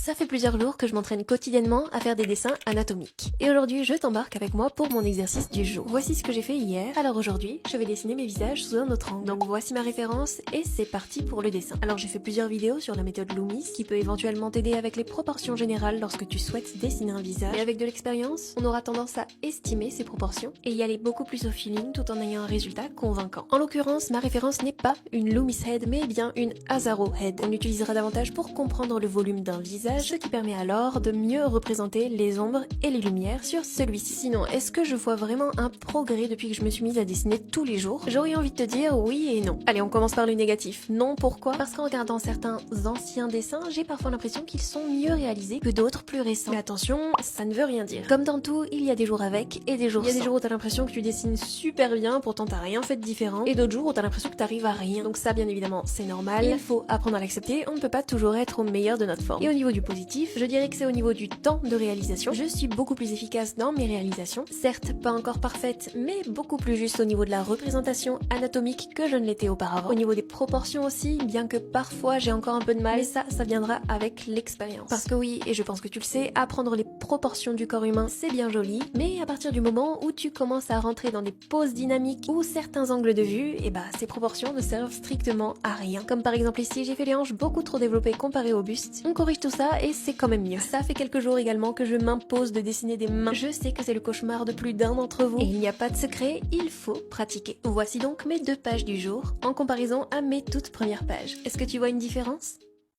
Ça fait plusieurs jours que je m'entraîne quotidiennement à faire des dessins anatomiques. Et aujourd'hui, je t'embarque avec moi pour mon exercice du jour. Voici ce que j'ai fait hier. Alors aujourd'hui, je vais dessiner mes visages sous un autre angle. Donc voici ma référence et c'est parti pour le dessin. Alors j'ai fait plusieurs vidéos sur la méthode Loomis qui peut éventuellement t'aider avec les proportions générales lorsque tu souhaites dessiner un visage. Et avec de l'expérience, on aura tendance à estimer ses proportions et y aller beaucoup plus au feeling tout en ayant un résultat convaincant. En l'occurrence, ma référence n'est pas une Loomis Head mais bien une Azaro Head. On l'utilisera davantage pour comprendre le volume d'un visage, ce qui permet alors de mieux représenter les ombres et les lumières sur celui-ci. Sinon, est-ce que je vois vraiment un progrès depuis que je me suis mise à dessiner tous les jours? J'aurais envie de te dire oui et non. Allez, on commence par le négatif. Non, pourquoi? Parce qu'en regardant certains anciens dessins, j'ai parfois l'impression qu'ils sont mieux réalisés que d'autres plus récents. Mais attention, ça ne veut rien dire. Comme dans tout, il y a des jours avec et des jours sans. Il y a des jours où t'as l'impression que tu dessines super bien, pourtant t'as rien fait de différent, et d'autres jours où t'as l'impression que t'arrives à rien. Donc ça, bien évidemment, c'est normal. Il faut apprendre à l'accepter. On ne peut pas toujours être au meilleur de notre forme. Et au niveau du positif, je dirais que c'est au niveau du temps de réalisation. Je suis beaucoup plus efficace dans mes réalisations. Certes, pas encore parfaite, mais beaucoup plus juste au niveau de la représentation anatomique que je ne l'étais auparavant. Au niveau des proportions aussi, bien que parfois j'ai encore un peu de mal, mais ça viendra avec l'expérience. Parce que oui, et je pense que tu le sais, apprendre les proportions du corps humain, c'est bien joli, mais à partir du moment où tu commences à rentrer dans des poses dynamiques ou certains angles de vue, et bah ces proportions ne servent strictement à rien. Comme par exemple ici, j'ai fait les hanches beaucoup trop développées comparé au buste. On corrige tout ça et c'est quand même mieux. Ça fait quelques jours également que je m'impose de dessiner des mains. Je sais que c'est le cauchemar de plus d'un d'entre vous. Et il n'y a pas de secret, il faut pratiquer. Voici donc mes 2 pages du jour en comparaison à mes toutes premières pages. Est-ce que tu vois une différence ?